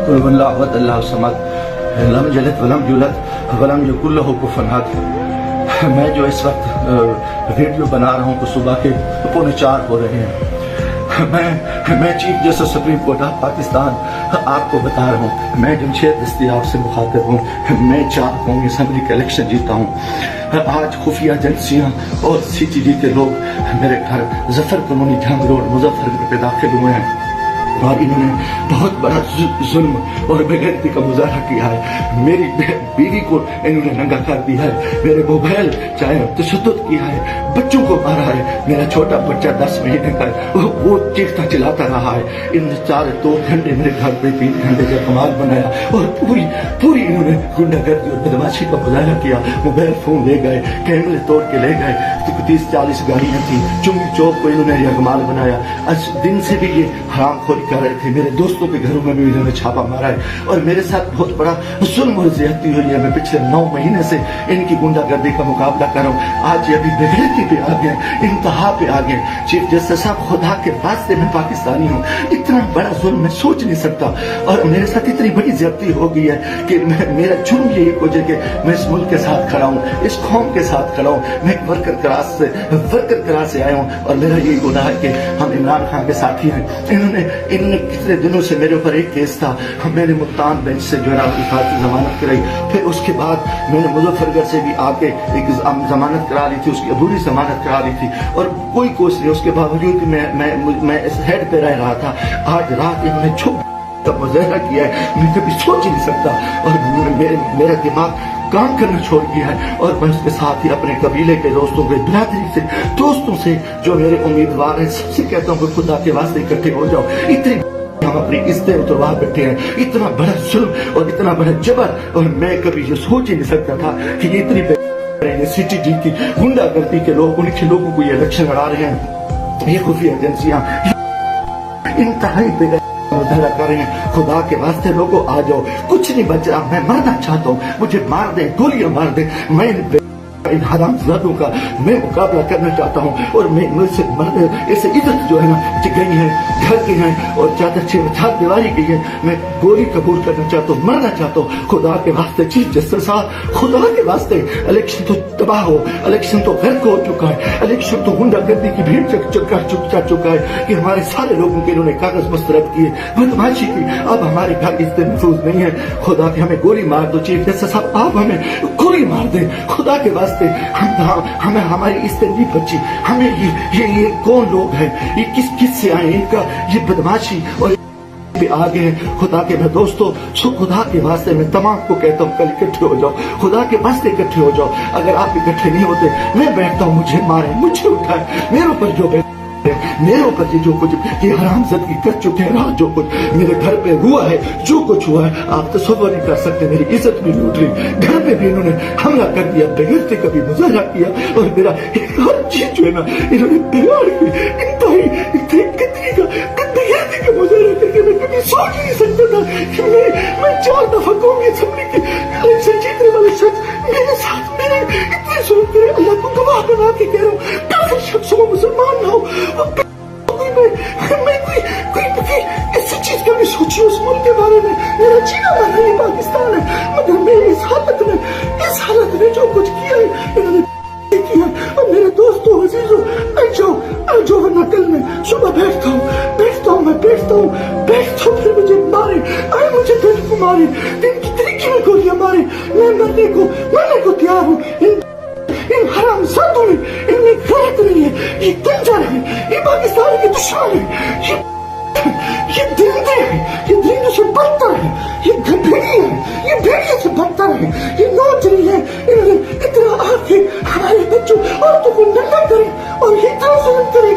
قل هو الله احد الله الصمد لم یلد ولم یولد ولم یکن له کفوا احد. میں جو اس وقت ویڈیو بنا رہا ہوں تو صبح کے 3:45 ہو رہے ہیں. میں chief justice supreme court of Pakistan آپ کو بتا رہا ہوں. میں جمشید دستیاب سے مخاطب ہوں. میں 4 قومی اسمبلی کا الیکشن جیتا ہوں. آج خفیہ ایجنسیاں اور CTD کے لوگ میرے گھر ظفر کالونی جھنگ روڈ مظفر نگر پہ داخل ہوئے ہیں اور انہوں نے بہت بڑا ظلم اور بےغیرتی کا مظاہرہ کیا ہے. میری بیوی کو انہوں نے ننگا کر دیا ہے. میرے موبائل چاہے تشدد کیا ہے. بچوں کو مارا ہے. میرا چھوٹا بچہ 10 مہینے کا ہے وہ چیختا چلاتا رہا ہے. ان 2 گھنٹے میرے گھر پہ 3 گھنٹے کا کمال بنایا اور پوری انہوں نے غنڈہ گردی اور بدماشی کا مظاہرہ کیا. موبائل فون لے گئے, کیمرے توڑ کے لے گئے. 30-40 گاڑیاں تھیں. چنگی چوک کو انہوں نے یغمال بنایا. آج دن سے بھی یہ حرام خوری کر رہے تھے. میرے دوستوں کے گھروں میں بھی انہوں نے چھاپا مارا ہے اور میرے ساتھ بہت بڑا ظلم اور زیادتی ہوئی ہے. میں پچھلے 9 مہینے سے ان کی غنڈہ گردی کا مقابلہ کر رہا ہوں. آج یہ ابھی بےغیرتی پہ آ گئے, انتہا پہ آ گئے. چیف جسٹس صاحب خدا کے واسطے میں پاکستانی ہوں. اتنا بڑا ظلم میں سوچ نہیں سکتا اور میرے ساتھ اتنی بڑی زیادتی ہو گئی ہے کہ میرا جرم یہی وجہ کہ میں اس ملک کے ساتھ کھڑا ہوں, اس قوم کے ساتھ کھڑا ہوں. میں ایک ورکر کلاس سے آیا ہوں اور میرا یہی گناہ ہے کہ ہم عمران خان کے ساتھی ہیں. انہوں نے کتنے دنوں سے میرے اوپر ایک کیس تھا. میں نے ملتان بینچ سے جو ہے نا حفاظتی ضمانت کرائی. پھر اس کے بعد میں نے مظفر نگر سے بھی آ کے ایک ضمانت کرا لی تھی, اس کی ابوری ضمانت کرا لی تھی اور کوئی کوشش نہیں. اس کے باوجود میں اس ہیڈ پہ رہ رہا تھا. آج رات انہوں نے چھپ کا مظاہرہ کیا ہے. میں کبھی سوچ ہی نہیں سکتا اور میرا دماغ کام کرنا چھوڑ گیا ہے. اور میں اس کے ساتھ ہی اپنے قبیلے کے دوستوں کے برادری سے دوستوں سے جو میرے امیدوار ہیں سب سے کہتا ہوں کہ خدا کے واسطے اکٹھے ہو جاؤ. اتنی ہم اپنی عزتیں اتروا بیٹھے ہیں. اتنا بڑا ظلم اور اتنا بڑا جبر اور میں کبھی یہ سوچ ہی نہیں سکتا تھا کہ یہ اتنی CTD کی غنڈہ گردی کے لوگ ان کے لوگوں کو یہ الیکشن لڑا رہے ہیں. یہ خفیہ ایجنسیاں انتہائی مظاہرہ کر رہے ہیں. خدا کے واسطے لوگوں آ جاؤ, کچھ نہیں بچ رہا. میں مرنا چاہتا ہوں, مجھے مار دیں, گولیاں مار دیں. میں ان حرام زادوں کا میں مقابلہ کرنا چاہتا ہوں اور میں مجھ سے ایسے عزت جو ہے نا گئی ہے, گھر کی ہیں اور چادر 6 دیواری کی ہے. میں گولی قبول کرنا چاہتا ہوں, مرنا چاہتا ہوں. خدا کے واسطے چیف جسٹس صاحب خدا کے واسطے الیکشن تو تباہ ہو, الیکشن تو غرق ہو چکا ہے, الیکشن تو غنڈہ گردی کی بھیڑ چکا چکا ہے کہ ہمارے سارے لوگوں کے انہوں نے کاغذ مسترد کیے, بدماشی کی. اب ہمارے گھر عزت محفوظ نہیں ہے. خدا کے ہمیں گولی مار دو چیف جسٹس صاحب, آپ ہمیں گولی مار دیں خدا کے واسطے. ہمیں ہماری عزت نہیں بچی. ہمیں یہ کون لوگ ہیں, یہ کس سے آئے, ان کا یہ بدماشی اور آگے ہیں. خدا کے میں دوستوں خدا کے واسطے میں تمام کو کہتا ہوں کل اکٹھے ہو جاؤ. خدا کے واسطے اکٹھے ہو جاؤ. اگر آپ اکٹھے نہیں ہوتے میں بیٹھتا ہوں, مجھے مارے, مجھے اٹھائے, میرے اوپر جو میرے اوپر جو کچھ یہ حرام زدگی کر چکے ہیں, جو کچھ میرے گھر پہ ہوا ہے, جو کچھ ہوا ہے آپ تصور نہیں کر سکتے. میری عزت بھی لوٹ رہی, گھر پہ بھی انہوں نے حملہ کر دیا, بغیرتی کا بھی مظاہرہ کیا اور میرا ہر چیز جو ہے نا انہوں نے بگاڑ کی. انتہائی بغیرتی کا مظاہرہ کر کے میں کبھی سوچ نہیں سکتا تھا کہ میں 4 دفعہ قومی اسمبلی کے الیکشن جیتنے والے شخص میرے ساتھ میرے اتنے ظلم کرے. اللہ کو گواہ بنا کے کہہ رہا ہوں, کافر شخص ہو, مسلمان نہ ہو, میں کوئی ایسی چیز کبھی سوچی اس ملک کے بارے میں. میرا جینا مرنا یہ پاکستان ہے, مگر میں اس حالت میں جو کچھ کیا ہے انہوں نے کیا. اور میرے دوستوں عزیزوں آ جاؤ ورنہ کل میں صبح بیٹھتا ہوں پھر مجھے مارے, مجھے دل کو مارے, دن کی طریقے میں گولیاں مارے. میں مرنے کو تیار ہوں. ان حرام زادوں میں ان میں غیرت نہیں ہے. یہ کنجر ہے, یہ پاکستان کے دشمن ہے, یہ درندے ہیں, یہ درندوں سے بدتر ہے, یہ بھیڑی ہے, یہ بھیڑیوں سے بدتر ہے, یہ نوجوان ہے. انہوں نے اتنا آ کے ہمارے بچوں عورتوں کو ننگا کرے اور اتنا ظلم کرے.